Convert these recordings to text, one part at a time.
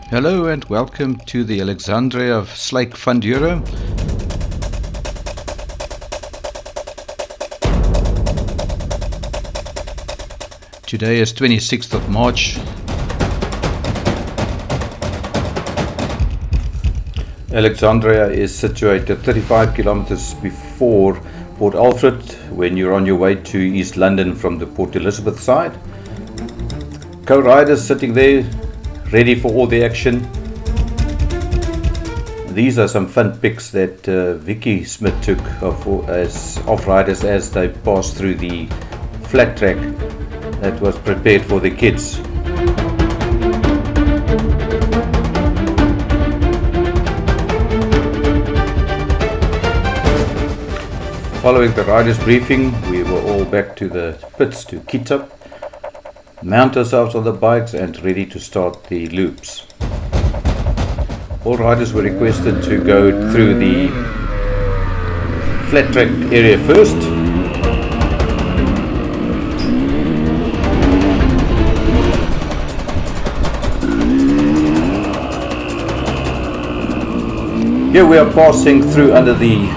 Hello and welcome to the Alexandria of Slake Funduro. Today is 26th of March. Alexandria is situated 35 kilometers before Port Alfred when you're on your way to East London from the Port Elizabeth side. Co-riders sitting there ready for all the action. These are some fun pics that Vicky Smith took of riders as they passed through the flat track that was prepared for the kids. Following the riders briefing, we were all back to the pits to kit up, mount ourselves on the bikes and ready to start the loops. All riders were requested to go through the flat track area first. Here we are passing through under the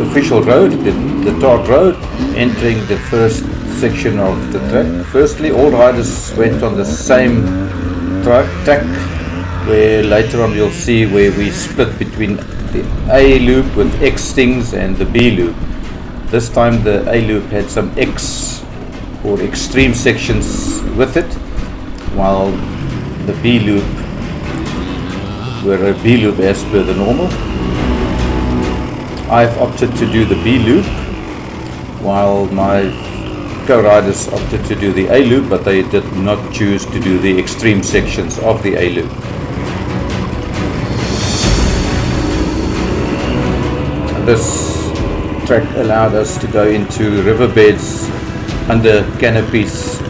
official road, the tarred road, entering the first section of the track. Firstly, all riders went on the same track, where later on you'll see where we split between the A loop with X stings and the B loop. This time the A loop had some X or extreme sections with it, while the B loop were a B loop as per the normal. I've opted to do the B loop, while my co-riders opted to do the A loop, but they did not choose to do the extreme sections of the A loop. This track allowed us to go into riverbeds under canopies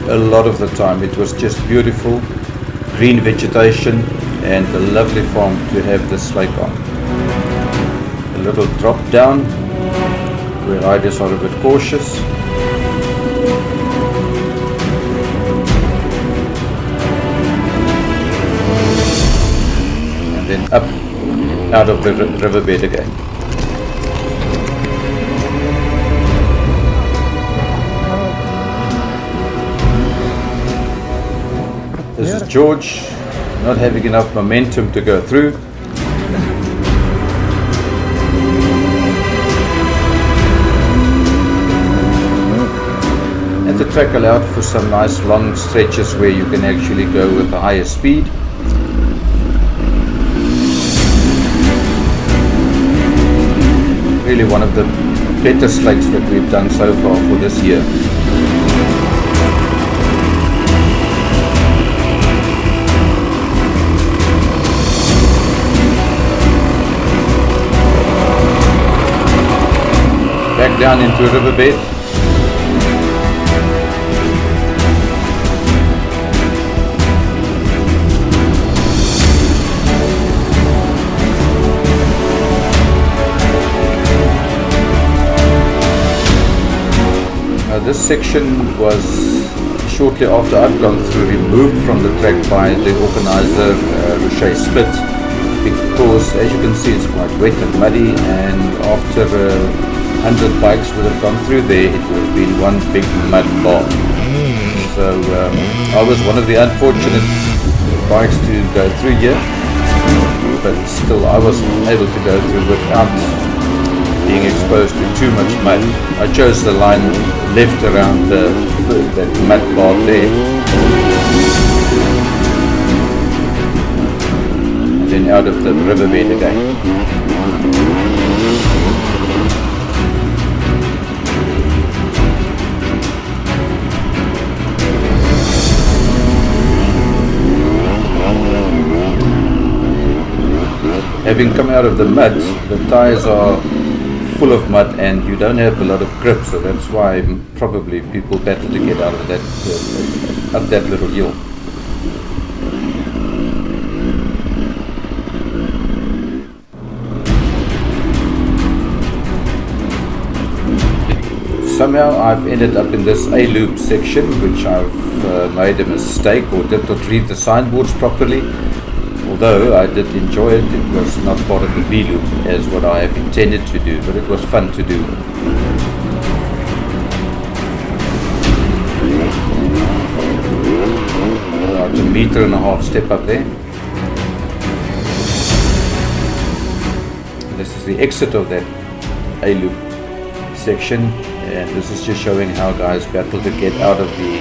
a lot of the time. It was just beautiful, green vegetation and a lovely farm to have the Slake on. A little drop down where riders are a bit cautious. And then up out of the riverbed again. This is George, not having enough momentum to go through. And the track allowed for some nice long stretches where you can actually go with a higher speed. Really one of the better slakes that we've done so far for this year. Back down into a riverbed. This section was shortly after I've gone through removed from the track by the organizer, Roche Split, because as you can see it's quite wet and muddy, and after 100 bikes would have gone through there, it would have been one big mud bath. So I was one of the unfortunate bikes to go through here, but still I was able to go through without being exposed to too much mud. I chose the line left around that mud bath there, and then out of the riverbed again. Having come out of the mud, the tires are full of mud and you don't have a lot of grip, so that's why probably people battle to get out of that up that little hill. somehow I've ended up in this A-loop section, which I've made a mistake or did not read the signboards properly. Although I did enjoy it, it was not part of the B-loop as what I have intended to do, but it was fun to do. About a meter and a half step up there. This is the exit of that A-loop section, and this is just showing how guys battle to get out of the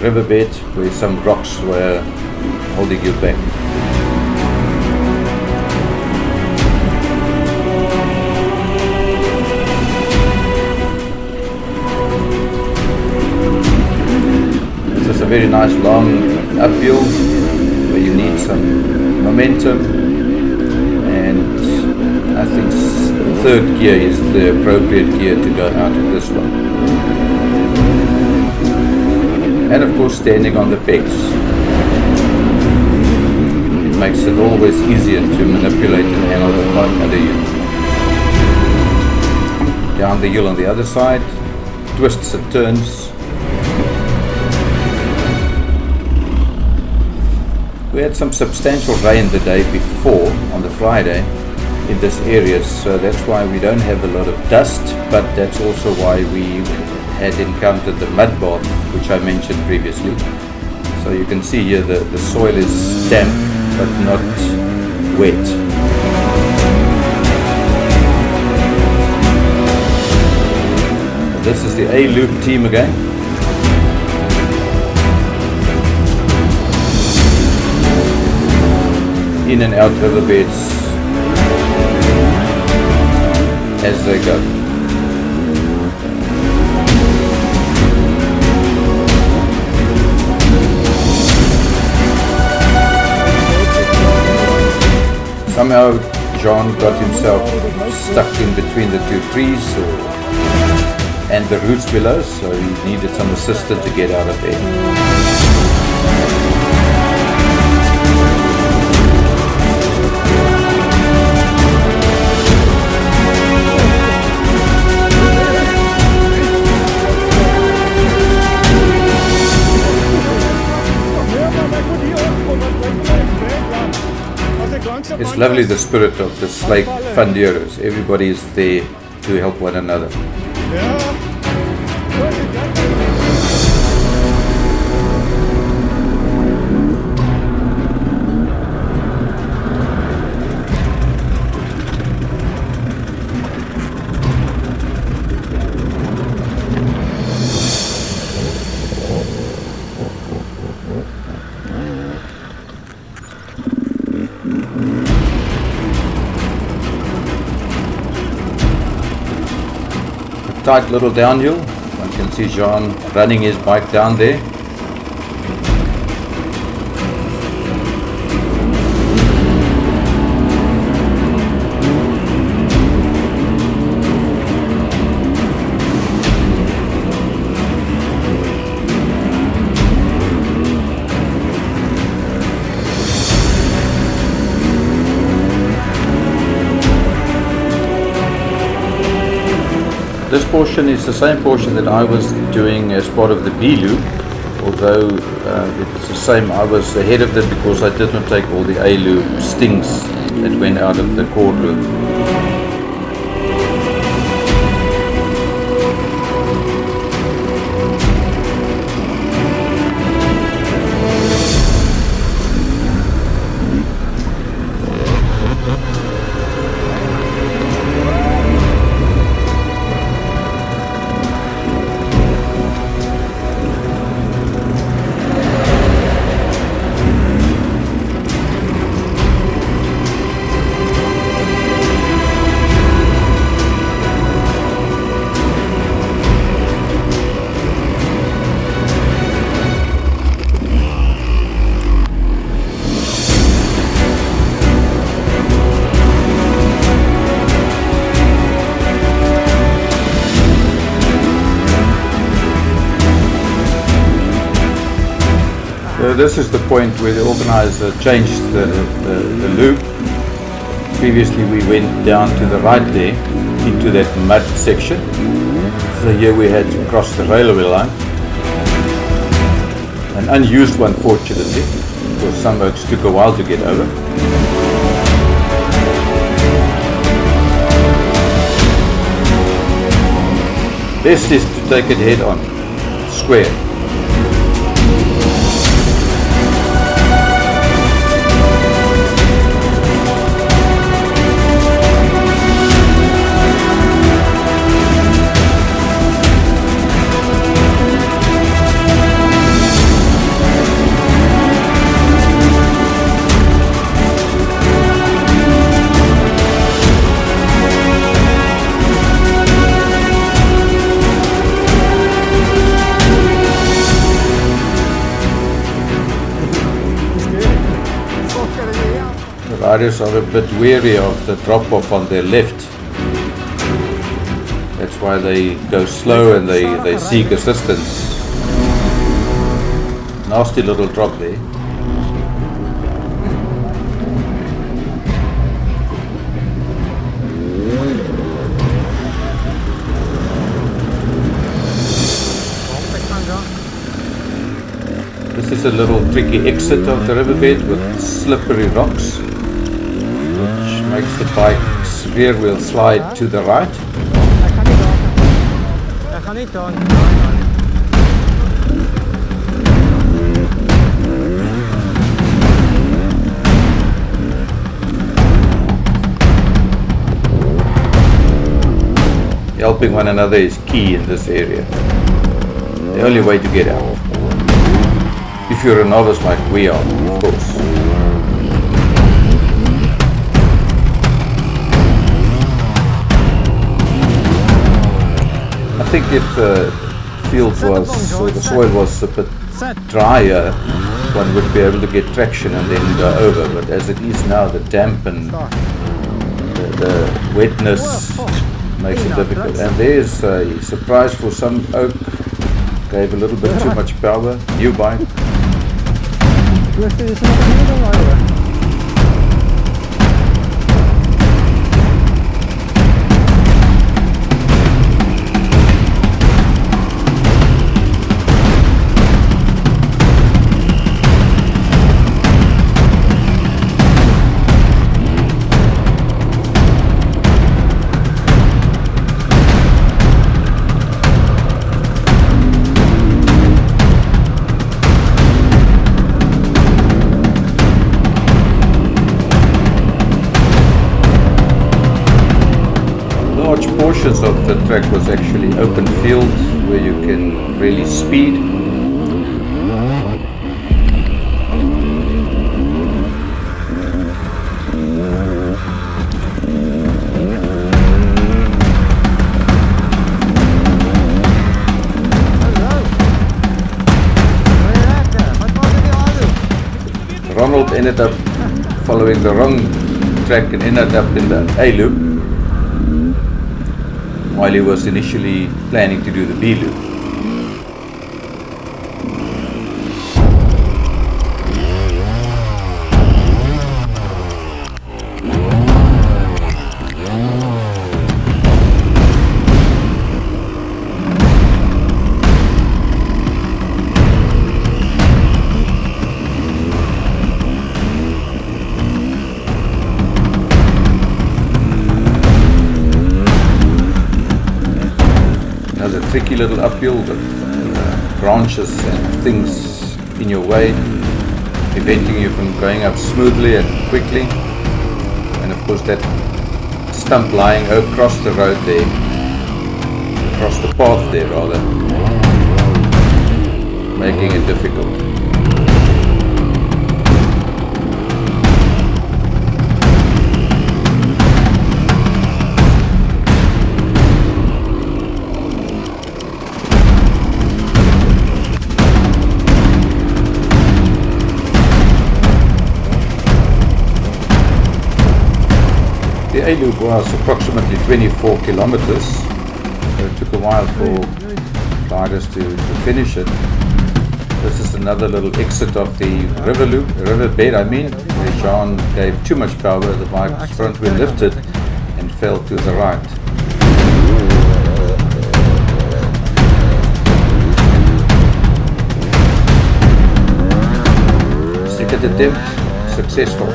riverbed where some rocks were holding you back. This is a very nice long uphill where you need some momentum, and I think third gear is the appropriate gear to go out of this one. And of course standing on the pegs. It makes it always easier to manipulate and handle the bike under you. Down the hill on the other side, twists and turns. We had some substantial rain the day before, on the Friday, in this area, so that's why we don't have a lot of dust, but that's also why we had encountered the mud bath, which I mentioned previously. So you can see here the soil is damp but not wet. This is the A-loop team again. In and out riverbeds as they go. Somehow John got himself stuck in between the two trees and the roots below, so he needed some assistance to get out of there. It's lovely, the spirit of the Slake Funduros. Everybody is there to help one another. Tight little downhill. One can see John running his bike down there. This portion is the same portion that I was doing as part of the B-loop, although it's the same. I was ahead of them because I did not take all the A-loop stings that went out of the cord loop. This is the point where the organizer changed the loop. Previously we went down to the right there, into that mud section. So here we had to cross the railway line. An unused one, fortunately, because some oaks took a while to get over. Best is to take it head on, square. Riders are a bit wary of the drop-off on their left. That's why they go slow and they seek assistance. Nasty little drop there. This is a little tricky exit of the riverbed with slippery rocks, which makes the bike's rear wheel slide to the right. Helping one another is key in this area. The only way to get out. If you're a novice like we are, of course. I think if the field was, or the soil was a bit drier, one would be able to get traction and then go over. But as it is now, the damp and the wetness makes it difficult. And there's a surprise for some oak. Gave a little bit too much power. New bike. Portions of the track was actually open field where you can really speed. Ronald ended up following the wrong track and ended up in the A loop, while he was initially planning to do the B loop. Tricky little uphill with branches and things in your way, preventing you from going up smoothly and quickly. And of course that stump lying across the road there, across the path there rather, making it difficult. The A-loop was approximately 24 kilometers, so it took a while for riders to finish it. This is another little exit of the riverbed, where John gave too much power, the bike's front wheel lifted and fell to the right. Second attempt, successful.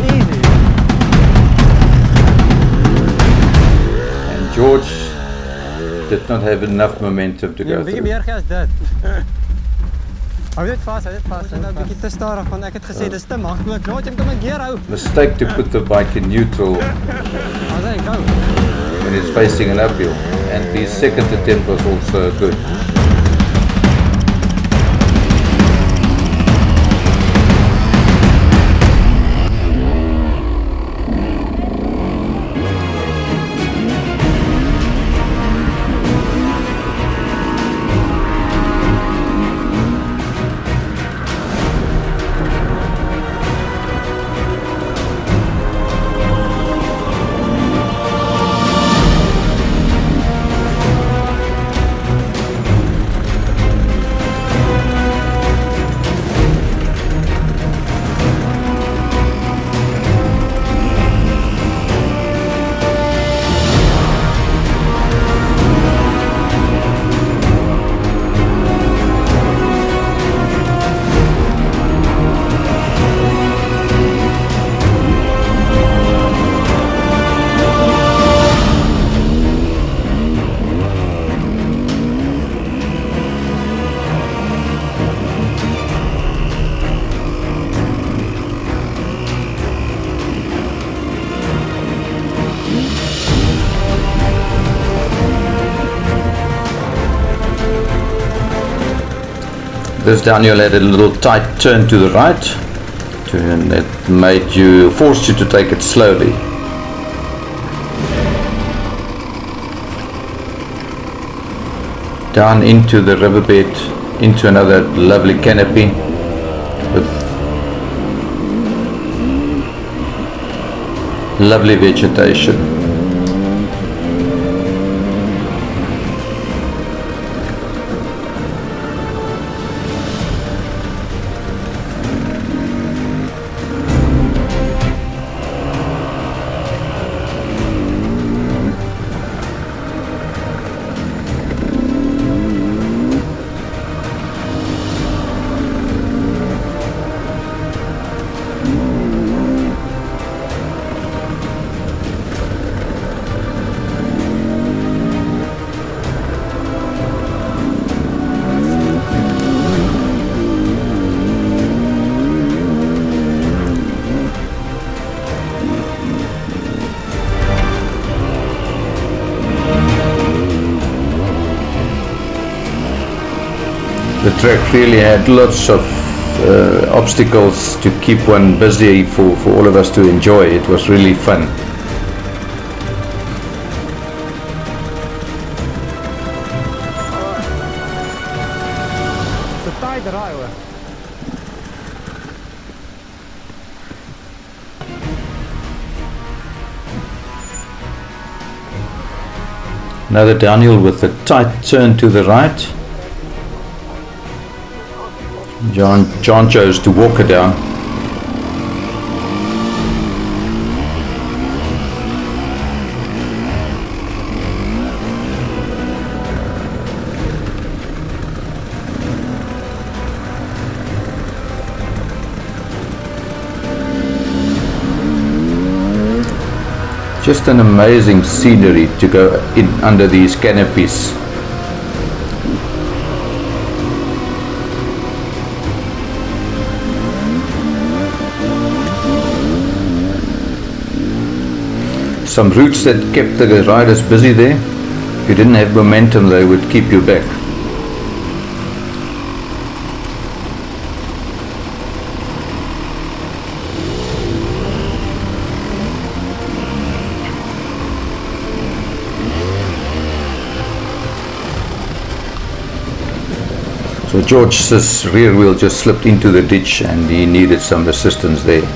Easy. And George did not have enough momentum to Nee, go een bietjie through. meer gas dit. Hou dit vas, hou dit vas. Ons is nou 'n bietjie te stadig want ek het gesê dis te maklik. George, jy moet hom in gear hou. Mistake to put the bike in neutral As hy go. when it's facing an uphill. And the second attempt was also good. This downhill had a little tight turn to the right, and it forced you to take it slowly. Down into the riverbed, into another lovely canopy with lovely vegetation. The track really had lots of obstacles to keep one busy for all of us to enjoy. It was really fun. Dis 'n taai draai hoor. Another downhill with a tight turn to the right. John chose to walk her down. Just an amazing scenery to go in under these canopies. Some routes that kept the riders busy there. If you didn't have momentum, they would keep you back. So George's rear wheel just slipped into the ditch and he needed some assistance there.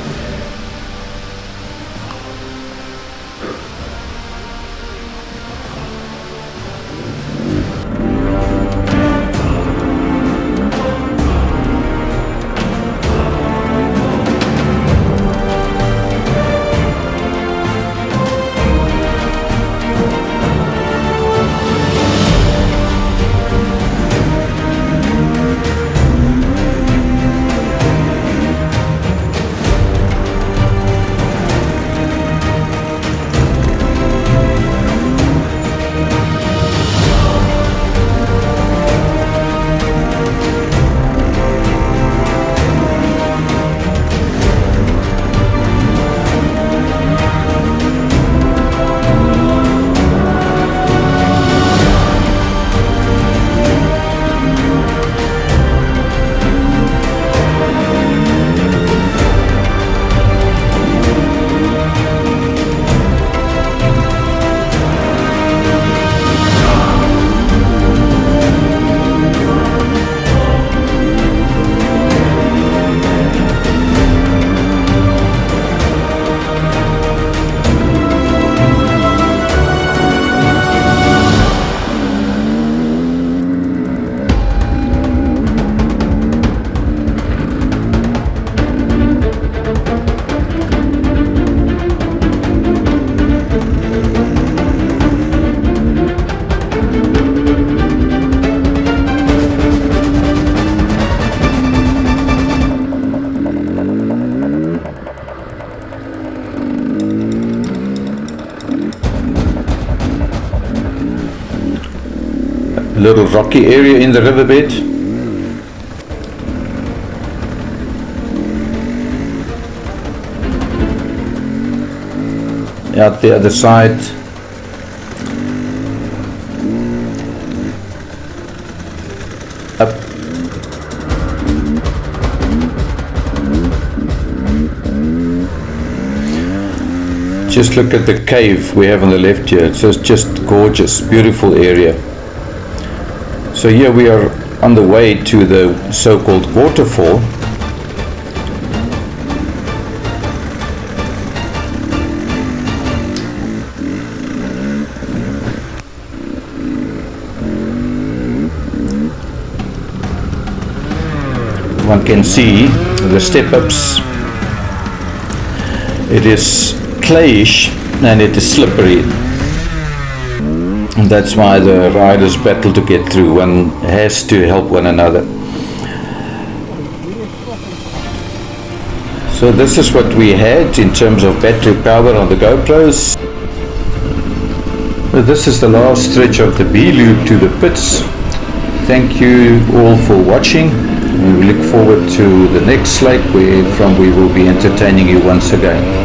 little rocky area in the riverbed. Out the other side, up. Just look at the cave we have on the left here. It's just gorgeous, beautiful area. So here we are on the way to the so-called Waterfall. One can see the step-ups. It is clayish and it is slippery, and that's why the riders battle to get through. One has to help one another. So this is what we had in terms of battery power on the GoPros. Well, this is the last stretch of the B loop to the pits. Thank you all for watching. We look forward to the next Slake, where from we will be entertaining you once again.